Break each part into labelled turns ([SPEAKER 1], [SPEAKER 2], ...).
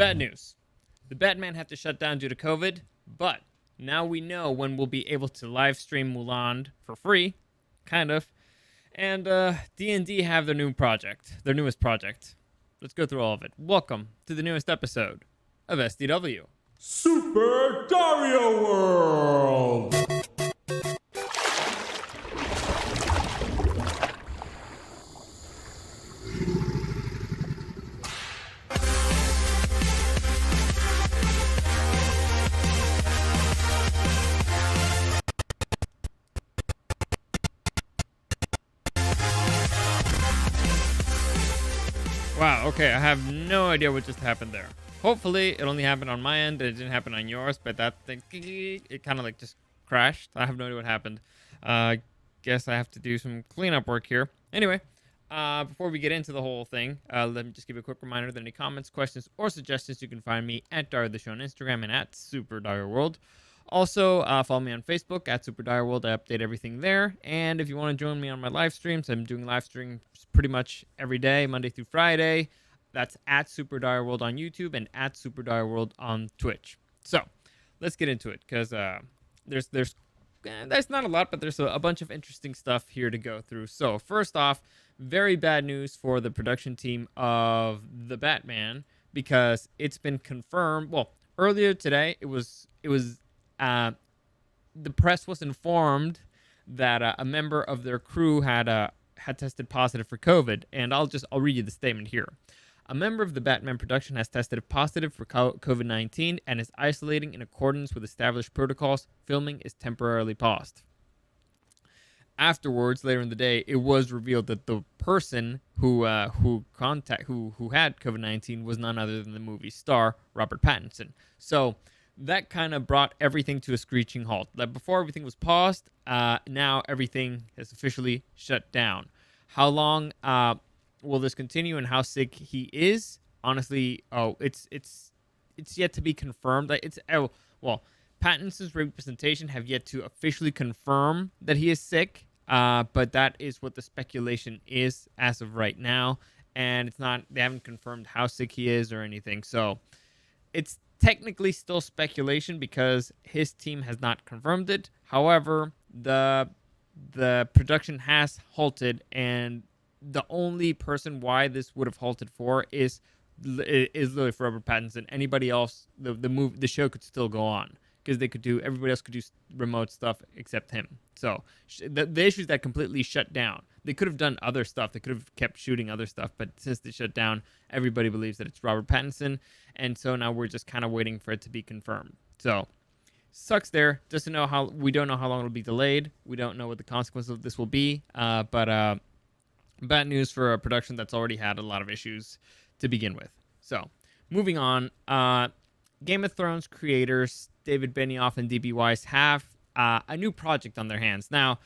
[SPEAKER 1] Bad news. The Batman had to shut down due to COVID, but now we know when we'll be able to live stream Mulan for free, kind of. And D&D have their newest project. Let's go through all of it. Welcome to the newest episode of SDW.
[SPEAKER 2] Super Dario World!
[SPEAKER 1] Wow, okay, I have no idea what just happened there. Hopefully, it only happened on my end, and it didn't happen on yours, but that thing, it kind of like just crashed. I have no idea what happened. Guess I have to do some cleanup work here. Anyway, before we get into the whole thing, let me just give a quick reminder that any comments, questions, or suggestions, you can find me at Dario the Show on Instagram and at Super Dario World. Also, follow me on Facebook at Super Dario World. I update everything there. And if you want to join me on my live streams, I'm doing live streams pretty much every day, Monday through Friday. That's at Super Dario World on YouTube and at Super Dario World on Twitch. So let's get into it because there's not a lot, but there's a bunch of interesting stuff here to go through. So first off, very bad news for the production team of The Batman because it's been confirmed. Well, earlier today, the press was informed that a member of their crew had tested positive for COVID, and I'll read you the statement here. A member of the Batman production has tested positive for COVID-19 and is isolating in accordance with established protocols. Filming is temporarily paused. Afterwards, later in the day, it was revealed that the person who had COVID-19 was none other than the movie star Robert Pattinson. So that kind of brought everything to a screeching halt. Like before, everything was paused. Now everything has officially shut down. How long will this continue, and how sick he is? Honestly, it's yet to be confirmed. Pattinson's representation have yet to officially confirm that he is sick. But that is what the speculation is as of right now, and it's not. They haven't confirmed how sick he is or anything. So it's technically still speculation because his team has not confirmed it. However, the production has halted, and the only person why this would have halted for is literally for Robert Pattinson. Anybody else, the show could still go on because everybody else could do remote stuff except him. So the issue is that completely shut down. They could have done other stuff. They could have kept shooting other stuff, but since they shut down, everybody believes that it's Robert Pattinson, and so now we're just kind of waiting for it to be confirmed. So sucks there. We don't know how long it'll be delayed. We don't know what the consequences of this will be. But bad news for a production that's already had a lot of issues to begin with. So moving on, Game of Thrones creators David Benioff and D.B. Weiss have a new project on their hands. Now,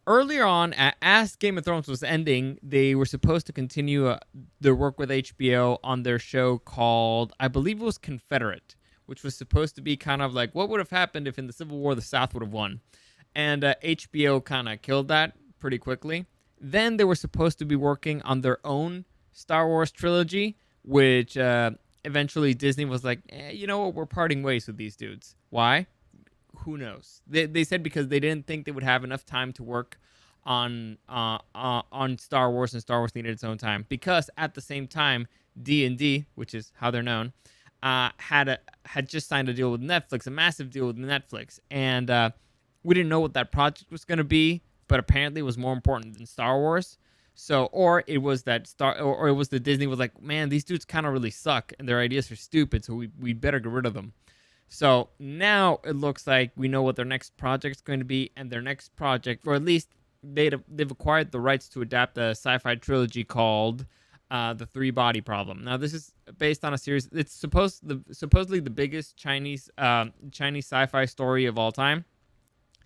[SPEAKER 1] earlier on, as Game of Thrones was ending, they were supposed to continue their work with HBO on their show called, I believe it was Confederate, which was supposed to be kind of like what would have happened if in the Civil War the South would have won. And HBO kind of killed that pretty quickly. Then they were supposed to be working on their own Star Wars trilogy, which eventually Disney was like, you know what, we're parting ways with these dudes. Why? Who knows? They said because they didn't think they would have enough time to work on Star Wars, and Star Wars needed its own time. Because at the same time, D&D, which is how they're known, had just signed a deal with Netflix, a massive deal with Netflix, and we didn't know what that project was going to be, but apparently it was more important than Star Wars. So, or it was that or it was the Disney was like, man, these dudes kind of really suck and their ideas are stupid, so we better get rid of them. So now it looks like we know what their next project is going to be, and their next project, or at least they've acquired the rights to adapt a sci-fi trilogy called The Three Body Problem. Now this is based on a series. It's supposedly the biggest Chinese sci-fi story of all time.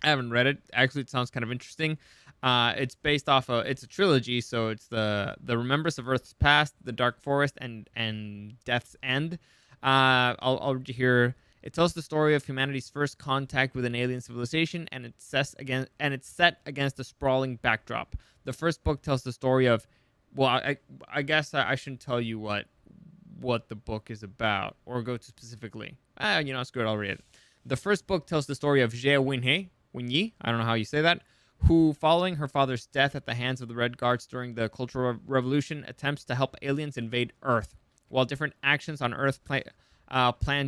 [SPEAKER 1] I haven't read it. Actually, it sounds kind of interesting. It's based off it's a trilogy, so it's the Remembrance of Earth's Past, The Dark Forest, and Death's End. I'll read you here. It tells the story of humanity's first contact with an alien civilization, and it's set against a sprawling backdrop. The first book tells the story of, well, I guess I shouldn't tell you what the book is about or go to specifically. Screw it, I'll read it. The first book tells the story of Jie Wenyi, I don't know how you say that, who, following her father's death at the hands of the Red Guards during the Cultural Revolution, attempts to help aliens invade Earth. While different actions on Earth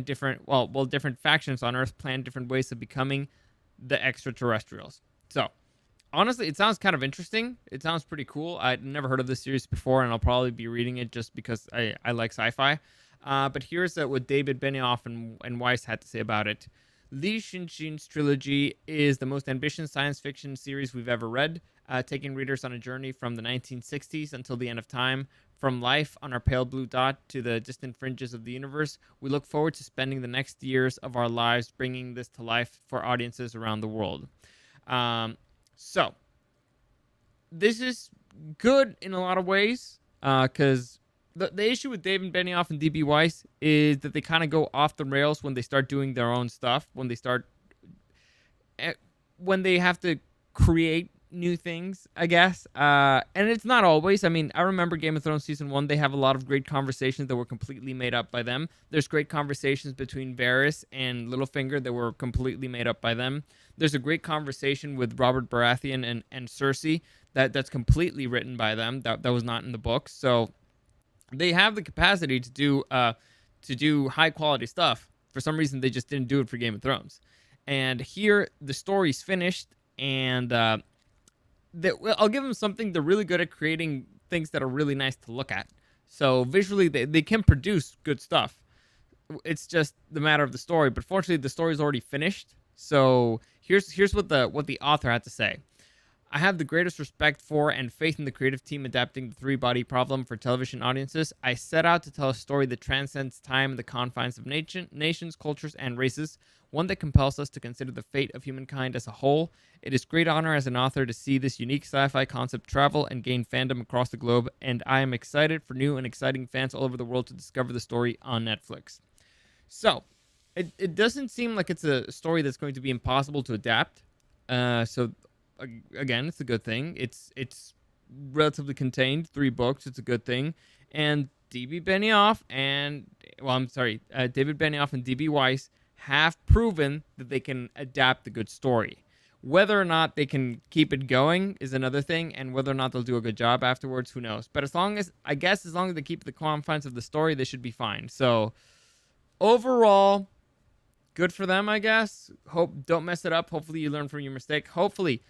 [SPEAKER 1] different factions on Earth plan different ways of becoming the extraterrestrials. So, honestly, it sounds kind of interesting. It sounds pretty cool. I'd never heard of this series before, and I'll probably be reading it just because I like sci-fi. But here's what David Benioff and Weiss had to say about it. Li Xinxin's trilogy is the most ambitious science fiction series we've ever read, taking readers on a journey from the 1960s until the end of time. From life on our pale blue dot to the distant fringes of the universe, we look forward to spending the next years of our lives bringing this to life for audiences around the world. So, this is good in a lot of ways, because the issue with David Benioff and D.B. Weiss is that they kind of go off the rails when they start doing their own stuff, when they have to create new things, I guess. And it's not always. I mean, I remember Game of Thrones Season 1, they have a lot of great conversations that were completely made up by them. There's great conversations between Varys and Littlefinger that were completely made up by them. There's a great conversation with Robert Baratheon and Cersei that's completely written by them. That was not in the books. So they have the capacity to do high quality stuff. For some reason, they just didn't do it for Game of Thrones. And here, the story's finished, and I'll give them something. They're really good at creating things that are really nice to look at. So visually, they can produce good stuff. It's just the matter of the story. But fortunately, the story's already finished. So here's what the author had to say. I have the greatest respect for and faith in the creative team adapting the three-body problem for television audiences. I set out to tell a story that transcends time and the confines of nations, cultures, and races, one that compels us to consider the fate of humankind as a whole. It is great honor as an author to see this unique sci-fi concept travel and gain fandom across the globe, and I am excited for new and exciting fans all over the world to discover the story on Netflix. So, it doesn't seem like it's a story that's going to be impossible to adapt. Again, it's a good thing. It's relatively contained, 3 books. It's a good thing. And David Benioff and D.B. Weiss have proven that they can adapt a good story. Whether or not they can keep it going is another thing, and whether or not they'll do a good job afterwards, who knows. But as long as they keep the confines of the story, they should be fine. So, overall, good for them, I guess. Don't mess it up. Hopefully you learn from your mistake. Hopefully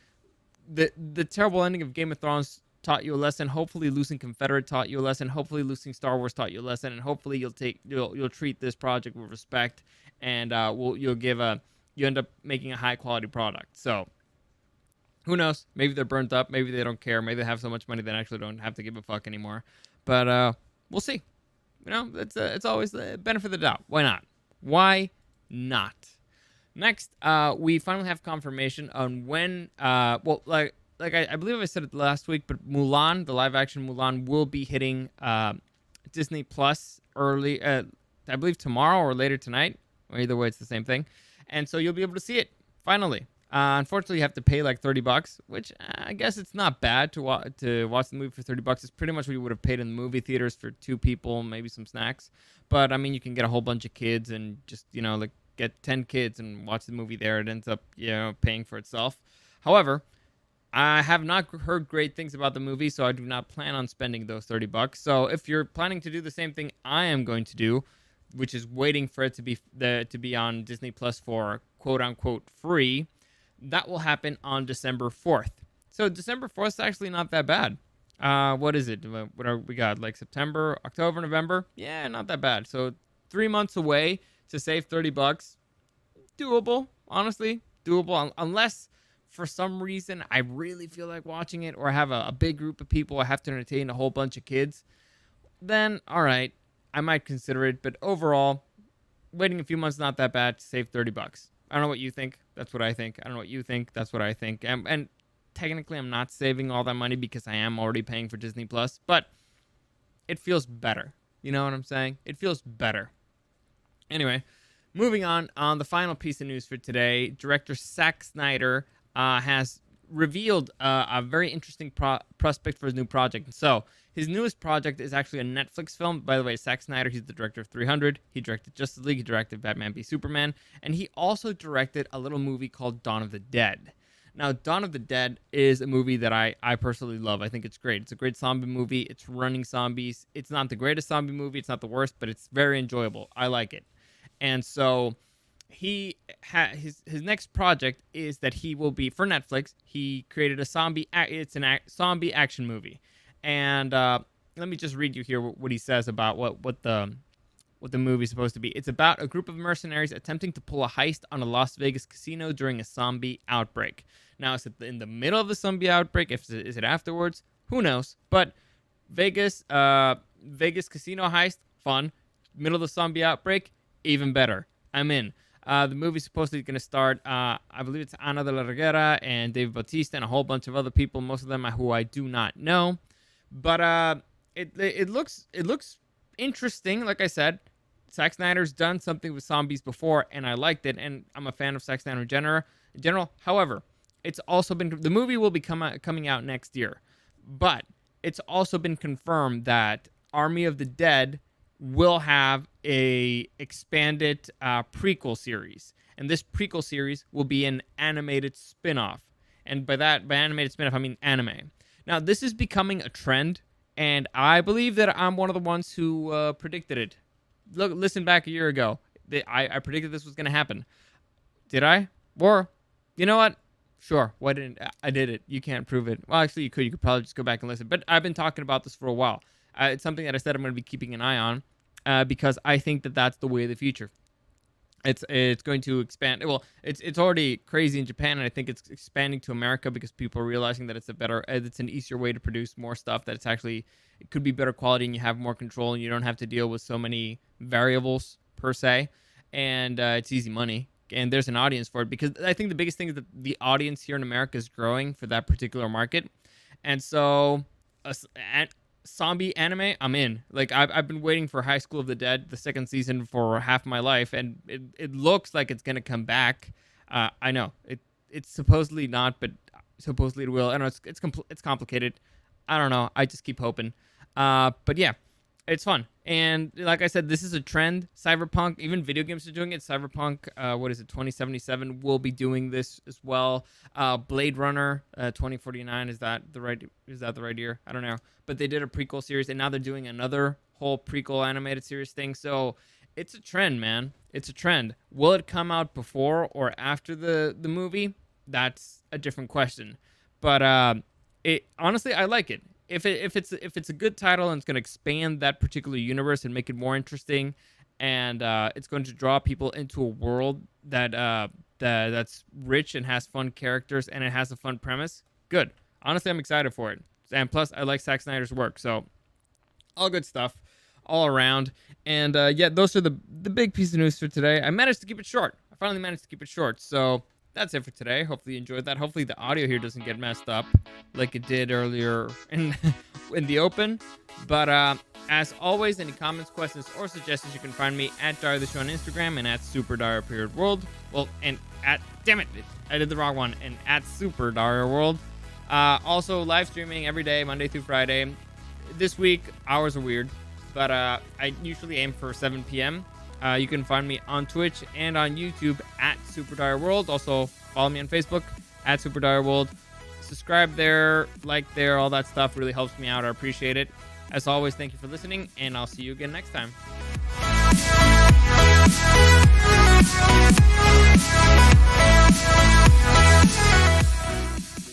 [SPEAKER 1] the terrible ending of Game of Thrones taught you a lesson. Hopefully losing Confederate taught you a lesson. Hopefully losing Star Wars taught you a lesson. And hopefully you'll treat this project with respect, and you end up making a high quality product. So who knows? Maybe they're burnt up. Maybe they don't care. Maybe they have so much money they actually don't have to give a fuck anymore. But we'll see. It's always the benefit of the doubt. Why not? Why not? Next, we finally have confirmation on when. I believe I said it last week, but Mulan, the live-action Mulan, will be hitting Disney Plus early. I believe tomorrow or later tonight. Or either way, it's the same thing. And so you'll be able to see it finally. Unfortunately, you have to pay like $30, which I guess it's not bad to watch the movie for $30. It's pretty much what you would have paid in the movie theaters for 2 people, maybe some snacks. But I mean, you can get a whole bunch of kids and just get 10 kids and watch the movie there. It ends up paying for itself. However, I have not heard great things about the movie, so I do not plan on spending those $30. So if you're planning to do the same thing I am going to do, which is waiting for it to be on Disney Plus for quote unquote free, that will happen on December 4th. So December 4th is actually not that bad. What is it? We got? Like September, October, November? Yeah, not that bad. So 3 months away to save $30. Doable, honestly. Doable, unless for some reason I really feel like watching it, or I have a big group of people I have to entertain, a whole bunch of kids. Then, all right, I might consider it. But overall, waiting a few months is not that bad to save $30. I don't know what you think. That's what I think. I don't know what you think. That's what I think. And technically, I'm not saving all that money because I am already paying for Disney Plus. But it feels better. You know what I'm saying? It feels better. Anyway, moving on the final piece of news for today, director Zack Snyder has revealed a very interesting prospect for his new project. So His newest project is actually a Netflix film. By the way, Zack Snyder, he's the director of 300. He directed Justice League. He directed Batman v Superman. And he also directed a little movie called Dawn of the Dead. Now, Dawn of the Dead is a movie that I personally love. I think it's great. It's a great zombie movie. It's running zombies. It's not the greatest zombie movie. It's not the worst, but it's very enjoyable. I like it. And so his next project is that he will be, for Netflix, he created a zombie action movie. And let me just read you here what he says about what the movie is supposed to be. It's about a group of mercenaries attempting to pull a heist on a Las Vegas casino during a zombie outbreak. Now, is it in the middle of the zombie outbreak? Is it afterwards? Who knows? But Vegas casino heist, fun. Middle of the zombie outbreak, even better. I'm in. The movie's supposedly going to start, I believe it's Ana de la Reguera and David Bautista and a whole bunch of other people, most of them who I do not know. But it looks interesting. Like I said, Zack Snyder's done something with zombies before, and I liked it, and I'm a fan of Zack Snyder in general. However, it's also been, the movie will be coming out next year, but it's also been confirmed that Army of the Dead will have a expanded prequel series, and this prequel series will be an animated spin-off. And by animated spin-off, I mean anime. Now, this is becoming a trend, and I believe that I'm one of the ones who predicted it. Listen back a year ago. I predicted this was going to happen. Did I? Or, you know what? Sure. Why didn't I did it? You can't prove it. Well, actually, you could. You could probably just go back and listen. But I've been talking about this for a while. It's something that I said I'm going to be keeping an eye on because I think that that's the way of the future. It's going to expand. Well, it's already crazy in Japan, and I think it's expanding to America because people are realizing that it's an easier way to produce more stuff. That it could be better quality, and you have more control, and you don't have to deal with so many variables per se, and it's easy money. And there's an audience for it because I think the biggest thing is that the audience here in America is growing for that particular market, and so zombie anime, I'm in. Like I've been waiting for High School of the Dead, the second season, for half my life, and it looks like it's gonna come back. I know it's supposedly not, but supposedly it will. I don't know, it's complicated. I don't know. I just keep hoping. But yeah, it's fun. And like I said, this is a trend. Cyberpunk, even video games are doing it. Cyberpunk, 2077 will be doing this as well. Blade Runner, 2049, is that the right year? I don't know. But they did a prequel series, and now they're doing another whole prequel animated series thing. So it's a trend, man. It's a trend. Will it come out before or after the movie? That's a different question. But honestly, I like it. If it's a good title and it's going to expand that particular universe and make it more interesting, and it's going to draw people into a world that's rich and has fun characters and it has a fun premise, good. Honestly, I'm excited for it. And plus, I like Zack Snyder's work, so all good stuff all around. And yeah, those are the big piece of news for today. I managed to keep it short. I finally managed to keep it short, so that's it for today. Hopefully you enjoyed that. Hopefully the audio here doesn't get messed up like it did earlier in the open. But as always, any comments, questions, or suggestions, you can find me at Diary the Show on Instagram and at @SuperDiarPeriodWorld. Well, and at, damn it, I did the wrong one, and at SuperDiarWorld. Also live streaming every day, Monday through Friday. This week, hours are weird, but I usually aim for 7 p.m. You can find me on Twitch and on YouTube at SuperDiarWorld. Also, follow me on Facebook at SuperDiarWorld. Subscribe there, like there, all that stuff really helps me out. I appreciate it. As always, thank you for listening, and I'll see you again next time.